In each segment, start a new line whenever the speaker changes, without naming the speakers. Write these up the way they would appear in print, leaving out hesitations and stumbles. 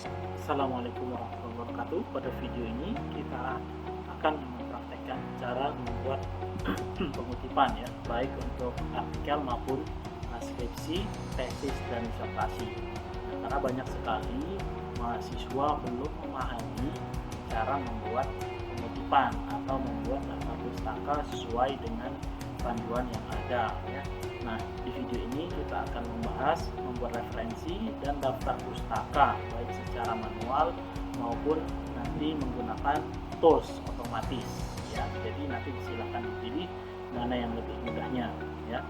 Assalamualaikum warahmatullahi wabarakatuh. Pada video ini kita akan mempraktekkan cara membuat pengutipan ya, baik untuk artikel maupun skripsi, tesis dan disertasi. Karena banyak sekali mahasiswa belum memahami cara membuat pengutipan atau membuat daftar pustaka sesuai dengan panduan yang ada ya. Nah, di video ini kita akan membahas membuat referensi dan daftar pustaka baik secara manual maupun nanti menggunakan tools otomatis ya. Jadi nanti silahkan dipilih mana yang lebih mudahnya ya.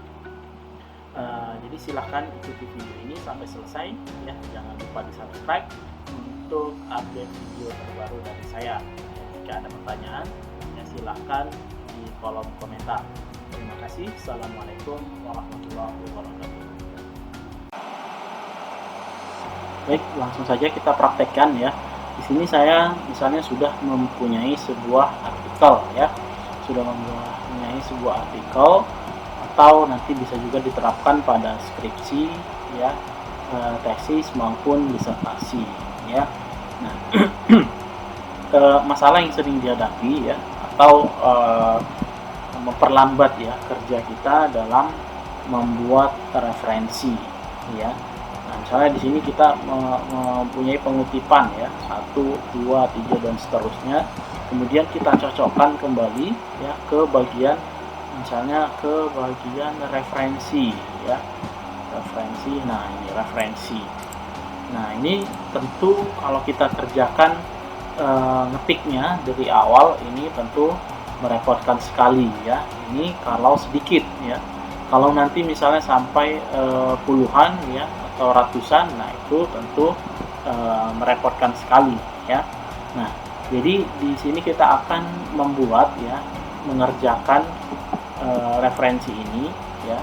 Jadi silahkan ikuti video ini sampai selesai ya. Jangan lupa di subscribe untuk update video terbaru dari saya. Jika ada pertanyaan ya silahkan di kolom komentar. Terima kasih. Assalamualaikum warahmatullahi wabarakatuh. Baik, langsung saja kita praktekkan ya. Di sini saya misalnya sudah mempunyai sebuah artikel ya. Sudah mempunyai sebuah artikel atau nanti bisa juga diterapkan pada skripsi ya, tesis maupun disertasi ya. Nah, masalah yang sering dihadapi ya atau memperlambat ya kerja kita dalam membuat referensi ya. Nah, misalnya di sini kita mempunyai pengutipan ya 1, 2, 3 dan seterusnya. Kemudian kita cocokkan kembali ya ke bagian misalnya ke bagian referensi ya. Referensi. Nah, ini referensi. Nah, ini tentu kalau kita kerjakan ngetiknya dari awal ini tentu merepotkan sekali ya. Ini kalau sedikit ya. Kalau nanti misalnya sampai puluhan ya atau ratusan, nah itu tentu merepotkan sekali ya. Nah, jadi di sini kita akan membuat ya, mengerjakan referensi ini ya,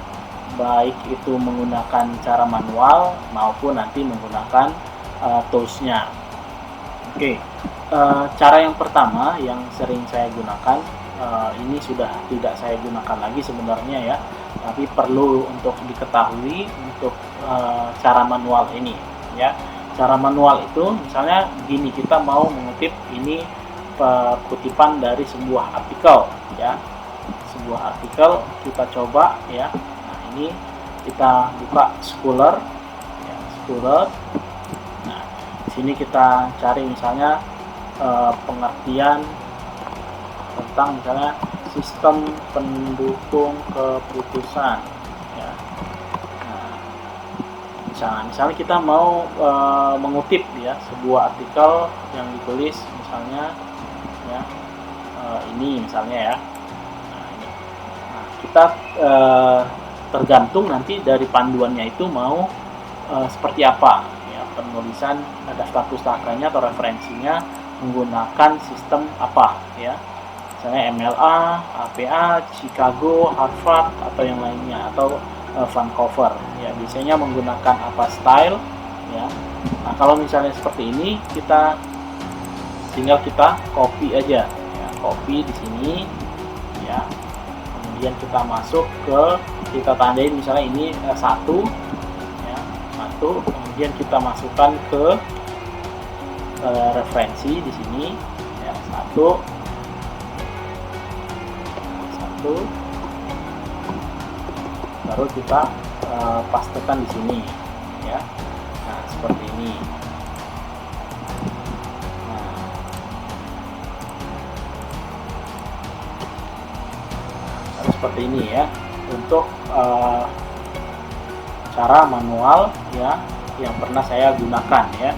baik itu menggunakan cara manual maupun nanti menggunakan toolsnya. Oke, cara yang pertama yang sering saya gunakan ini sudah tidak saya gunakan lagi sebenarnya ya, tapi perlu untuk diketahui untuk cara manual ini ya. Cara manual itu misalnya gini, kita mau mengutip ini kutipan dari sebuah artikel ya, sebuah artikel kita coba ya. Nah, ini kita buka Scholar ya, Scholar. Nah, di sini kita cari misalnya pengertian tentang misalnya sistem pendukung keputusan ya. Nah, misalnya kita mau mengutip ya sebuah artikel yang ditulis misalnya ya, ini misalnya ya. Nah, ini. Nah, kita tergantung nanti dari panduannya itu mau seperti apa ya, penulisan daftar pustakanya atau referensinya menggunakan sistem apa ya. Misalnya MLA, APA, Chicago, Harvard atau yang lainnya, atau Vancouver ya, biasanya menggunakan apa style ya. Nah, kalau misalnya seperti ini kita tinggal kita copy aja ya, copy di sini ya. Kemudian kita masuk ke, kita tandain misalnya ini satu ya, satu. Kemudian kita masukkan ke referensi di sini ya, satu, baru kita pastekan di sini ya. Nah, seperti ini. Nah, seperti ini ya untuk cara manual ya yang pernah saya gunakan ya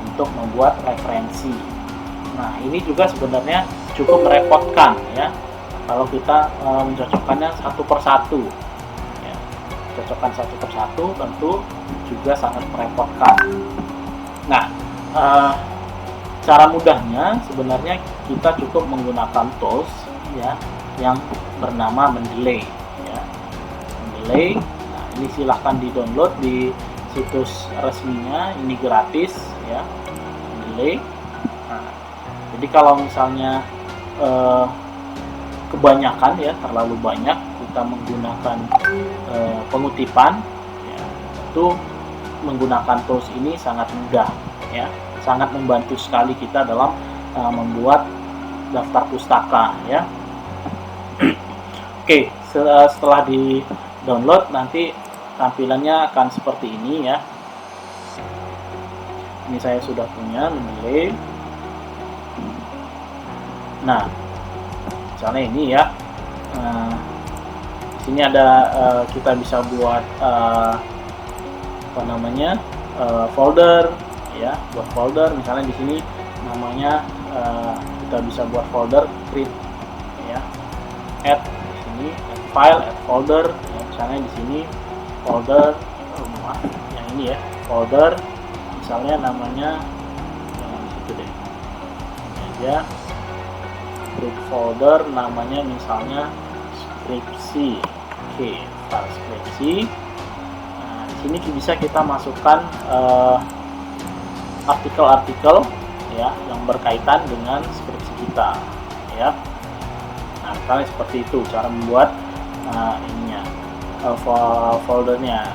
untuk membuat referensi. Nah, ini juga sebenarnya cukup merepotkan ya kalau kita mencocokkannya satu persatu ya. Cocokkan satu persatu tentu juga sangat merepotkan. Nah, cara mudahnya sebenarnya kita cukup menggunakan tools ya yang bernama Mendeley ya. Mendeley. Nah, ini silahkan di-download di situs resminya, ini gratis ya, Mendeley. Nah, jadi kalau misalnya kebanyakan ya, terlalu banyak kita menggunakan pengutipan ya, tentu menggunakan tools ini sangat mudah ya. sangat membantu sekali kita dalam membuat daftar pustaka ya. Oke, setelah di download nanti tampilannya akan seperti ini ya. Ini saya sudah punya Mendeley. Nah, misalnya ini ya. Di sini ada kita bisa buat apa namanya folder ya, buat folder. Misalnya di sini namanya kita bisa buat folder create ya, add di sini add file, add folder ya, misalnya di sini folder yang ini ya, folder misalnya namanya yang itu deh ya, create folder namanya misalnya skripsi. Oke, file skripsi. Nah, di sini bisa kita masukkan artikel-artikel ya yang berkaitan dengan skripsi kita ya. Nah, misalnya seperti itu cara membuat ininya foldernya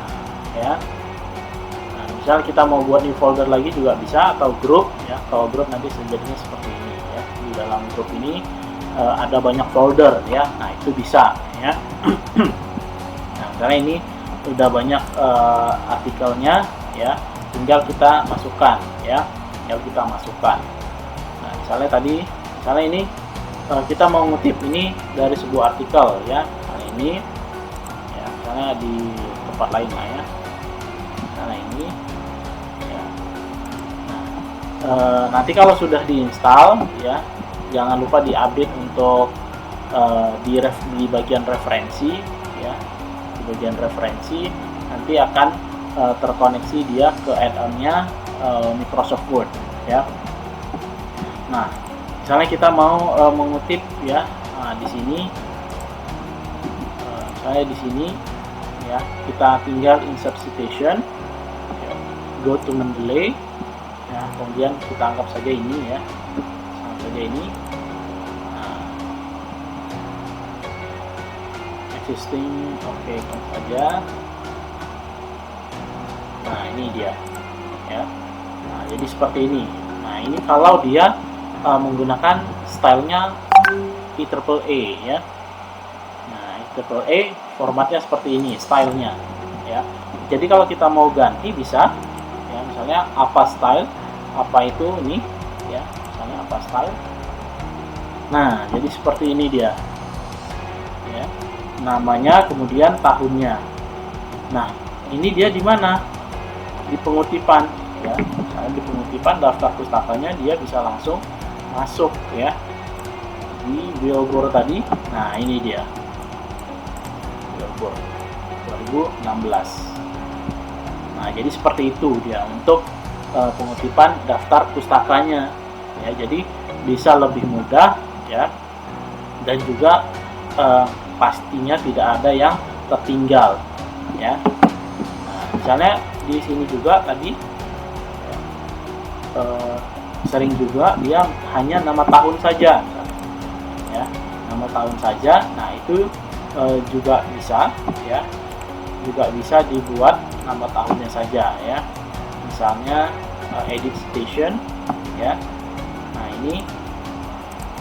ya. Nah, misal kita mau buat new folder lagi juga bisa, atau grup ya. Kalau grup nanti jadinya seperti ini ya. Di dalam grup ini ada banyak folder ya. Nah, itu bisa ya. Nah, karena ini udah banyak artikelnya ya, tinggal kita masukkan ya, tinggal kita masukkan. Nah, misalnya ini kita mau ngutip ini dari sebuah artikel ya, misalnya ini ya, misalnya di tempat lain lah ya, misalnya ini ya. Nah, nanti kalau sudah diinstal ya, jangan lupa diupdate untuk di bagian referensi ya. Di bagian referensi nanti akan terkoneksi dia ke add-on-nya Microsoft Word ya. Nah, misalnya kita mau mengutip ya, di sini saya di sini ya, kita tinggal insert citation ya, go to Mendeley ya, kemudian kita anggap saja ini ya, anggap saja ini existing, oke, saja. Nah, ini dia ya. Nah, jadi seperti ini. Nah, ini kalau dia menggunakan stylenya IEEE ya. Nah, IEEE formatnya seperti ini stylenya ya. Jadi kalau kita mau ganti bisa ya, misalnya apa style, apa itu ini ya, misalnya apa style. Nah, jadi seperti ini dia ya, namanya kemudian tahunnya. Nah, ini dia di mana, di pengutipan ya. Misalnya di pengutipan daftar pustakanya dia bisa langsung masuk ya di Biogor tadi. Nah, ini dia Biogor 2016. Nah, jadi seperti itu dia untuk pengutipan daftar pustakanya ya. Jadi bisa lebih mudah ya, dan juga pastinya tidak ada yang tertinggal ya. Nah, misalnya di sini juga tadi sering juga dia hanya nama tahun saja ya, nama tahun saja. Nah, itu juga bisa ya, juga bisa dibuat nama tahunnya saja ya, misalnya edit station ya. Nah, ini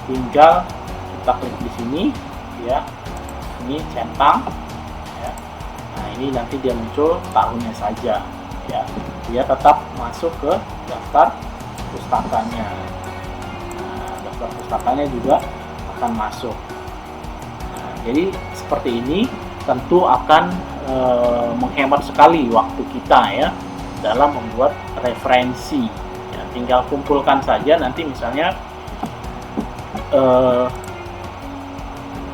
tinggal kita klik di sini ya, ini centang ya. Nah, ini nanti dia muncul tahunnya saja ya, dia tetap masuk ke daftar pustakanya. Nah, daftar pustakanya juga akan masuk. Nah, jadi seperti ini tentu akan menghemat sekali waktu kita ya dalam membuat referensi ya. Tinggal kumpulkan saja nanti misalnya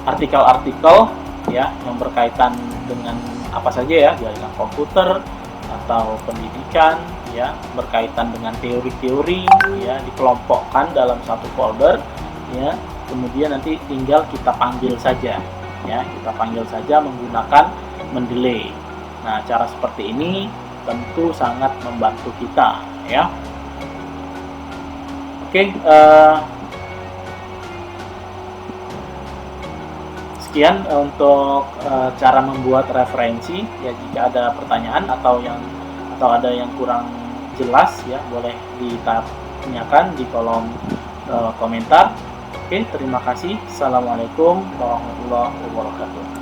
artikel-artikel ya yang berkaitan dengan apa saja ya, jaringan komputer atau pendidikan ya, berkaitan dengan teori-teori ya, dikelompokkan dalam satu folder ya. Kemudian nanti tinggal kita panggil saja ya, kita panggil saja menggunakan Mendeley. Nah, cara seperti ini tentu sangat membantu kita ya. Oke, sekian untuk cara membuat referensi ya. Jika ada pertanyaan atau ada yang kurang jelas ya, boleh ditanyakan di kolom komentar. Oke, terima kasih. Assalamualaikum warahmatullahi wabarakatuh.